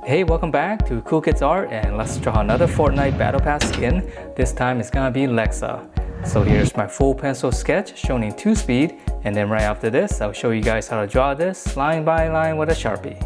Hey, welcome back to Cool Kids Art, and let's draw another Fortnite Battle Pass skin. This time it's gonna be Lexa. So here's my full pencil sketch shown in 2 speed, and then right after this I'll show you guys how to draw this line by line with a sharpie.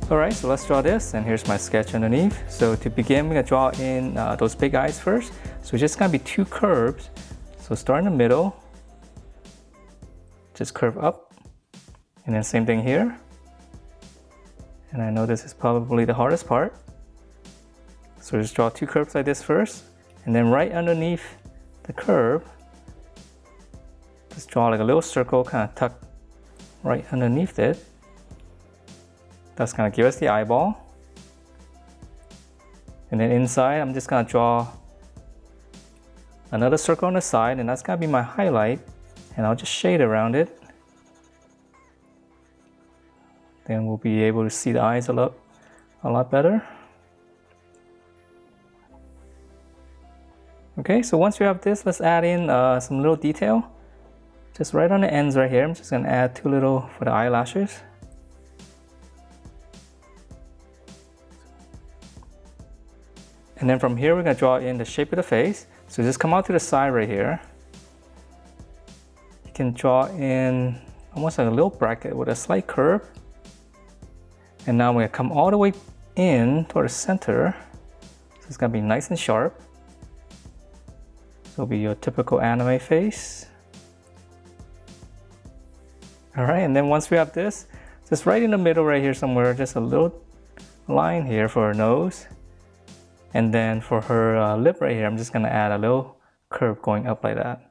Alright, so let's draw this, and here's my sketch underneath. So to begin, we're going to draw in those big eyes first. So it's just going to be 2 curves. So start in the middle, just curve up, and then same thing here. And I know this is probably the hardest part. So just draw 2 curves like this first, and then right underneath the curve, just draw like a little circle, kind of tuck right underneath it. That's going to give us the eyeball. And then inside, I'm just going to draw another circle on the side, and that's going to be my highlight. And I'll just shade around it. Then we'll be able to see the eyes a lot better. Okay, so once we have this, let's add in some little detail. Just right on the ends right here, I'm just going to add 2 little for the eyelashes. And then from here, we're going to draw in the shape of the face. So just come out to the side right here. You can draw in almost like a little bracket with a slight curve. And now we're going to come all the way in toward the center. So it's going to be nice and sharp. So it'll be your typical anime face. Alright, and then once we have this, just right in the middle right here somewhere, just a little line here for her nose. And then for her lip right here, I'm just gonna add a little curve going up like that.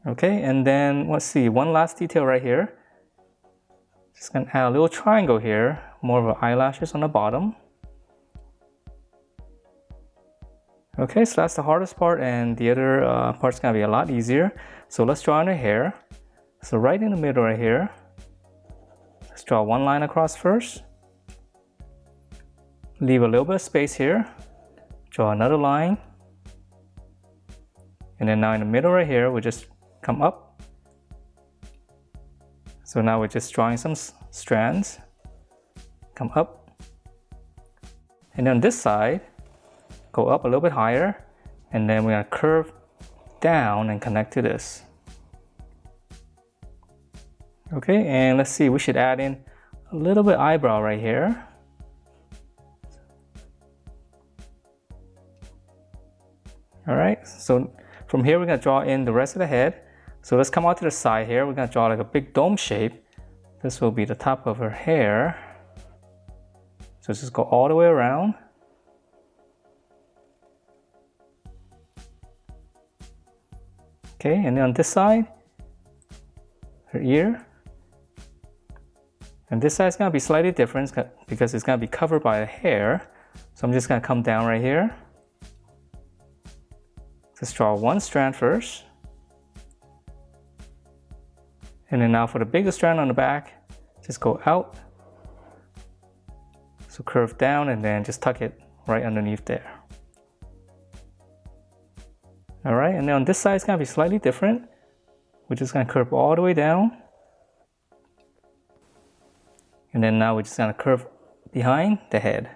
Okay, and then let's see, one last detail right here. Just gonna add a little triangle here, more of a eyelashes on the bottom. Okay, so that's the hardest part, and the other part's gonna be a lot easier. So let's draw on her hair. So right in the middle right here, let's draw one line across first. Leave a little bit of space here. Draw another line. And then now in the middle right here, we just come up. So now we're just drawing some strands. Come up. And then on this side, go up a little bit higher. And then we're gonna curve down and connect to this. Okay, and let's see, we should add in a little bit eyebrow right here. All right, so from here we're gonna draw in the rest of the head. So let's come out to the side here. We're gonna draw like a big dome shape. This will be the top of her hair. So just go all the way around. Okay, and then on this side, her ear. And this side is gonna be slightly different because it's gonna be covered by the hair. So I'm just gonna come down right here. Just draw one strand first. And then now for the biggest strand on the back, just go out. So curve down and then just tuck it right underneath there. All right, and then on this side it's gonna be slightly different. We're just gonna curve all the way down. And then now we're just gonna curve behind the head.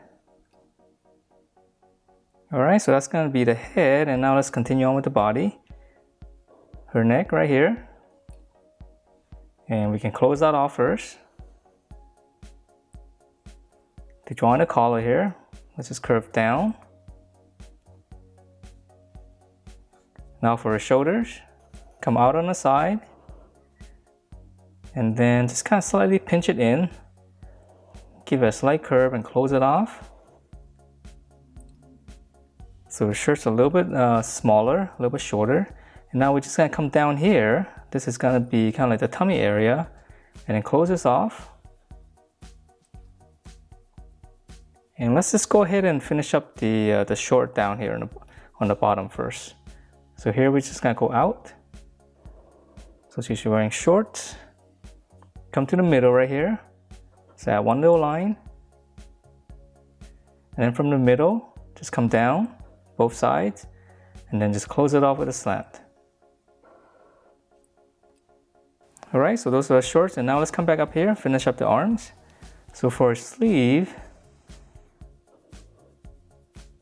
All right, so that's gonna be the head, and now let's continue on with the body. Her neck right here. And we can close that off first. To draw in the collar here, let's just curve down. Now for her shoulders, come out on the side. And then just kind of slightly pinch it in. Give it a slight curve and close it off. So the shirt's a little bit smaller, a little bit shorter. And now we're just gonna come down here. This is gonna be kind of like the tummy area. And then close this off. And let's just go ahead and finish up the short down here on the bottom first. So here we're just gonna go out. So she's wearing shorts. Come to the middle right here. So add one little line. And then from the middle, just come down both sides. And then just close it off with a slant. All right, so those are the shorts. And now let's come back up here, finish up the arms. So for a sleeve,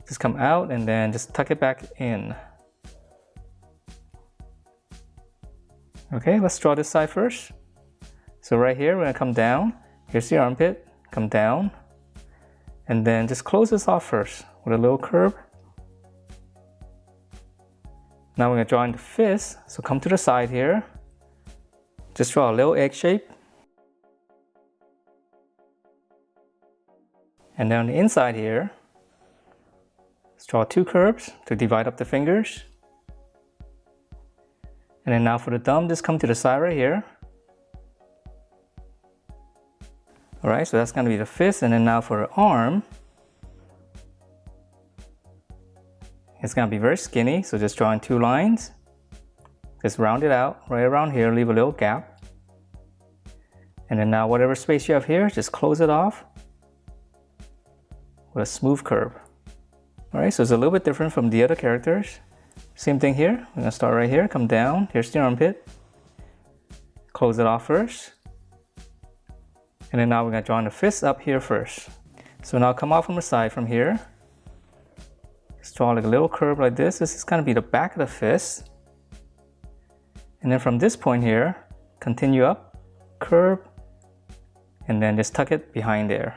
just come out and then just tuck it back in. Okay, let's draw this side first. So right here, we're gonna come down. Here's the armpit, come down. And then just close this off first with a little curve. Now we're gonna draw in the fist. So come to the side here. Just draw a little egg shape. And then on the inside here, let's draw two curves to divide up the fingers. And then now for the thumb, just come to the side right here. All right, so that's gonna be the fist. And then now for the arm, it's gonna be very skinny. So just draw in two lines. Just round it out right around here, leave a little gap. And then now whatever space you have here, just close it off with a smooth curve. All right, so it's a little bit different from the other characters. Same thing here, we're gonna start right here, come down, here's the armpit. Close it off first. And then now we're gonna draw in the fist up here first. So now come out from the side from here. Just draw like a little curve like this. This is gonna be the back of the fist. And then from this point here, continue up, curve, and then just tuck it behind there.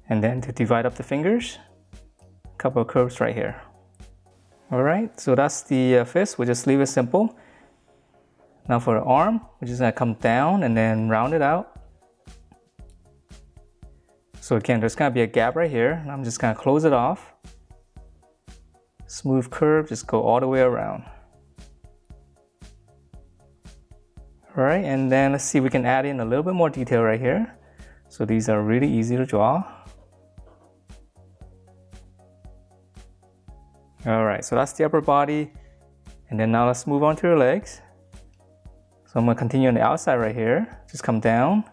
And then to divide up the fingers, a couple of curves right here. All right, so that's the fist. We'll just leave it simple. Now for the arm, we're just gonna come down and then round it out. So again, there's gonna be a gap right here, and I'm just gonna close it off. Smooth curve, just go all the way around. All right, and then let's see if we can add in a little bit more detail right here. So these are really easy to draw. All right, so that's the upper body. And then now let's move on to your legs. So I'm gonna continue on the outside right here. Just come down.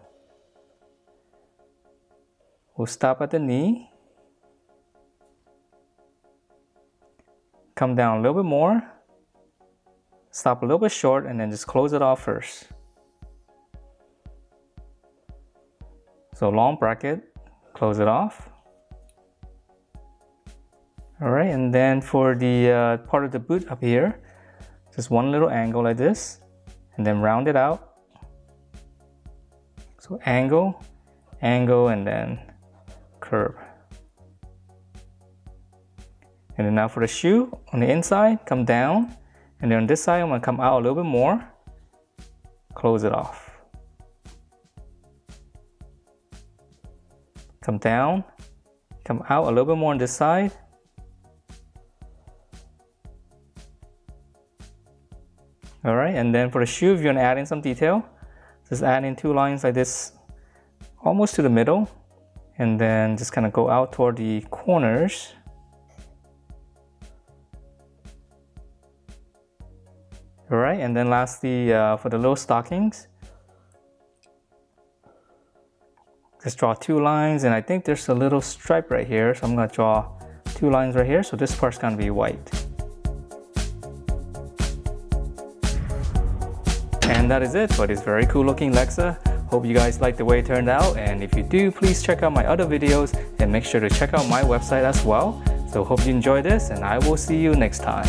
We'll stop at the knee. Come down a little bit more. Stop a little bit short and then just close it off first. So long bracket, close it off. All right, and then for the part of the boot up here, just one little angle like this, and then round it out. So angle, angle, and then curve. And then now for the shoe, on the inside, come down, and then on this side, I'm gonna come out a little bit more, close it off. Come down, come out a little bit more on this side. All right, and then for the shoe, if you want to add in some detail, just add in 2 lines like this, almost to the middle, and then just kind of go out toward the corners. All right, and then lastly, for the little stockings, just draw 2 lines, and I think there's a little stripe right here, so I'm gonna draw 2 lines right here, so this part's gonna be white. And that is it for this very cool looking Lexa. Hope you guys like the way it turned out, and if you do, please check out my other videos and make sure to check out my website as well. So hope you enjoy this, and I will see you next time.